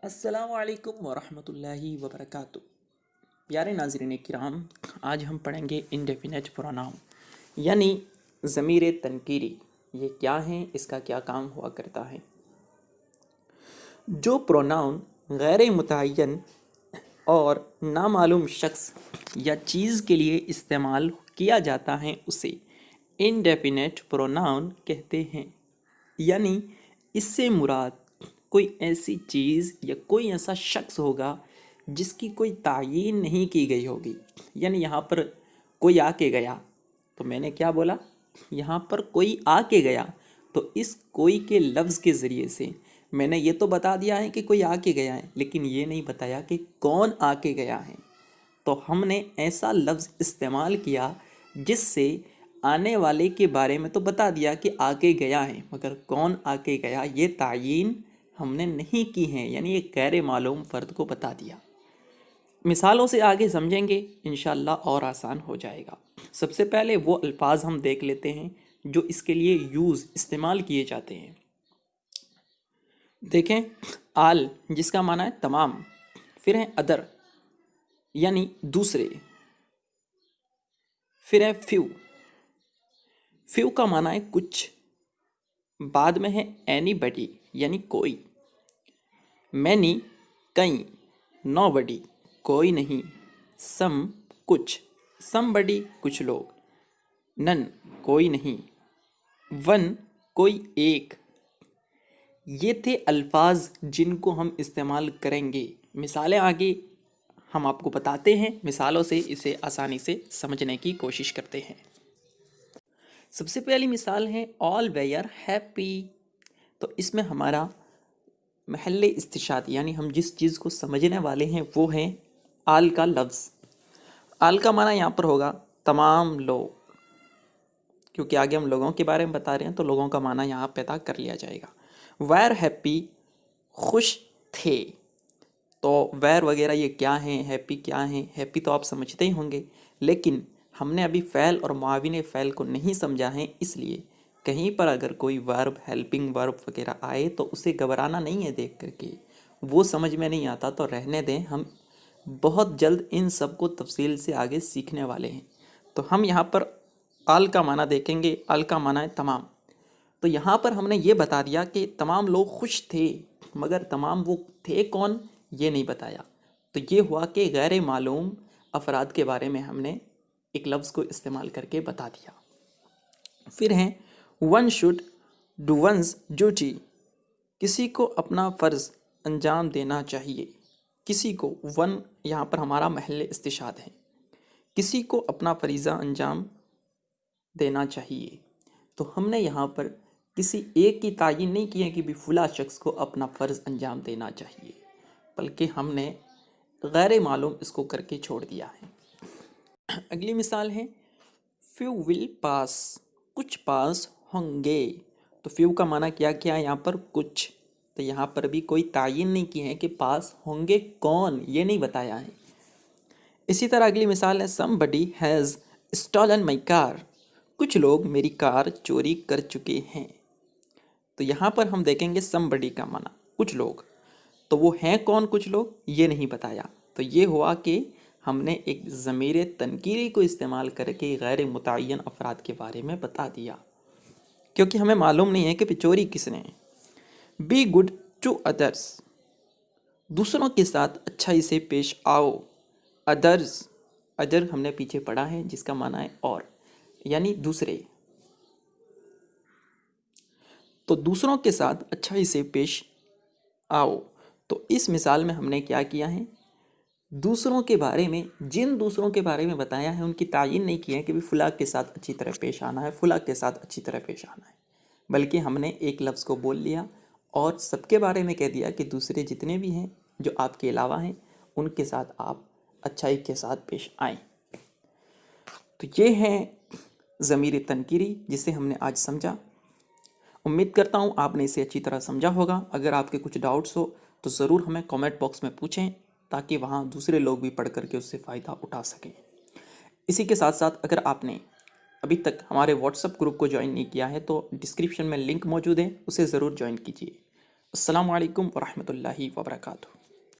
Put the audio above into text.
السلام علیکم ورحمۃ اللہ وبرکاتہ۔ پیارے ناظرین کرام، آج ہم پڑھیں گے انڈیفینٹ پروناؤن یعنی ضمیر تنکیری۔ یہ کیا ہیں، اس کا کیا کام ہوا کرتا ہے؟ جو پروناؤن غیر متعین اور نامعلوم شخص یا چیز کے لیے استعمال کیا جاتا ہے اسے انڈیفینٹ پروناؤن کہتے ہیں، یعنی اس سے مراد کوئی ایسی چیز یا کوئی ایسا شخص ہوگا جس کی کوئی تعیین نہیں کی گئی ہوگی۔ یعنی یہاں پر کوئی آ کے گیا، تو میں نے کیا بولا؟ یہاں پر کوئی آ کے گیا، تو اس کوئی کے لفظ کے ذریعے سے میں نے یہ تو بتا دیا ہے کہ کوئی آ کے گیا ہے، لیکن یہ نہیں بتایا کہ کون آ کے گیا ہے۔ تو ہم نے ایسا لفظ استعمال کیا جس سے آنے والے کے بارے میں تو بتا دیا کہ آ کے گیا ہے، مگر کون آ کے گیا یہ تعیین ہم نے نہیں کی ہے، یعنی ایک غیر معلوم فرد کو بتا دیا۔ مثالوں سے آگے سمجھیں گے انشاءاللہ اور آسان ہو جائے گا۔ سب سے پہلے وہ الفاظ ہم دیکھ لیتے ہیں جو اس کے لیے استعمال کیے جاتے ہیں۔ دیکھیں، آل جس کا معنی ہے تمام، پھر ہے ادر یعنی دوسرے، پھر ہے فیو کا معنی ہے کچھ، بعد میں ہے اینی بڈی یعنی کوئی، مینی کئی، نو بڈی کوئی نہیں، سم کچھ، سم بڈی کچھ لوگ، نن کوئی نہیں، ون کوئی ایک۔ یہ تھے الفاظ جن کو ہم استعمال کریں گے۔ مثالیں آگے ہم آپ کو بتاتے ہیں، مثالوں سے اسے آسانی سے سمجھنے کی کوشش کرتے ہیں۔ سب سے پہلی مثال ہے آل ویئر ہیپی۔ تو اس میں ہمارا محل استشہاد یعنی ہم جس چیز کو سمجھنے والے ہیں وہ ہیں آل کا لفظ۔ آل کا معنی یہاں پر ہوگا تمام لوگ، کیونکہ آگے ہم لوگوں کے بارے میں بتا رہے ہیں تو لوگوں کا معنی یہاں پیدا کر لیا جائے گا۔ ویر ہیپی خوش تھے، تو ویر وغیرہ یہ کیا ہیں، ہیپی کیا ہیں؟ ہیپی تو آپ سمجھتے ہی ہوں گے، لیکن ہم نے ابھی فعل اور معاون فعل کو نہیں سمجھا ہے، اس لیے کہیں پر اگر کوئی ورب، ہیلپنگ ورب وغیرہ آئے تو اسے گھبرانا نہیں ہے دیکھ کر کے، وہ سمجھ میں نہیں آتا تو رہنے دیں، ہم بہت جلد ان سب کو تفصیل سے آگے سیکھنے والے ہیں۔ تو ہم یہاں پر آل کا معنی دیکھیں گے، آل کا معنی ہے تمام۔ تو یہاں پر ہم نے یہ بتا دیا کہ تمام لوگ خوش تھے، مگر تمام وہ تھے کون یہ نہیں بتایا، تو یہ ہوا کہ غیر معلوم افراد کے بارے میں ہم نے ایک لفظ کو استعمال کر کے بتا دیا۔ پھر ہیں one should do one's duty, کسی کو اپنا فرض انجام دینا چاہیے۔ کسی کو، ون یہاں پر ہمارا محل استشہاد ہے، کسی کو اپنا فریضہ انجام دینا چاہیے۔ تو ہم نے یہاں پر کسی ایک کی تعین نہیں کی ہے کہ بھی فلاں شخص کو اپنا فرض انجام دینا چاہیے، بلکہ ہم نے غیر معلوم اس کو کر کے چھوڑ دیا ہے۔ اگلی مثال ہے فیو ول پاس، کچھ پاس ہوں گے۔ تو فیو کا معنی کیا کیا یہاں پر؟ کچھ، تو یہاں پر بھی کوئی تعین نہیں کی ہے کہ پاس ہوں گے کون یہ نہیں بتایا ہے۔ اسی طرح اگلی مثال ہے سم بڈی ہیز اسٹالن مائی کار، کچھ لوگ میری کار چوری کر چکے ہیں۔ تو یہاں پر ہم دیکھیں گے سم بڈی کا معنی کچھ لوگ، تو وہ ہیں کون کچھ لوگ یہ نہیں بتایا، تو یہ ہوا کہ ہم نے ایک ضمیر تنکیری کو استعمال کر کے غیر متعین افراد کے بارے میں بتا دیا، کیونکہ ہمیں معلوم نہیں ہے کہ چوری کس نے ہے۔ بی گڈ ٹو ادرس، دوسروں کے ساتھ اچھائی سے پیش آؤ۔ ادرس، ادر ہم نے پیچھے پڑھا ہے جس کا معنی ہے اور، یعنی دوسرے، تو دوسروں کے ساتھ اچھائی سے پیش آؤ۔ تو اس مثال میں ہم نے کیا کیا ہے؟ دوسروں کے بارے میں، جن دوسروں کے بارے میں بتایا ہے ان کی تعین نہیں کی ہے کہ فلاں کے ساتھ اچھی طرح پیش آنا ہے، فلاں کے ساتھ اچھی طرح پیش آنا ہے، بلکہ ہم نے ایک لفظ کو بول لیا اور سب کے بارے میں کہہ دیا کہ دوسرے جتنے بھی ہیں جو آپ کے علاوہ ہیں ان کے ساتھ آپ اچھائی کے ساتھ پیش آئیں۔ تو یہ ہے ضمیر تنکیری جسے ہم نے آج سمجھا۔ امید کرتا ہوں آپ نے اسے اچھی طرح سمجھا ہوگا۔ اگر آپ کے کچھ ڈاؤٹس ہو تو ضرور ہمیں کامنٹ باکس میں پوچھیں تاکہ وہاں دوسرے لوگ بھی پڑھ کر کے اس سے فائدہ اٹھا سکیں۔ اسی کے ساتھ ساتھ اگر آپ نے ابھی تک ہمارے واٹس ایپ گروپ کو جوائن نہیں کیا ہے تو ڈسکرپشن میں لنک موجود ہے، اسے ضرور جوائن کیجیے۔ السلام علیکم ورحمۃ اللہ وبرکاتہ۔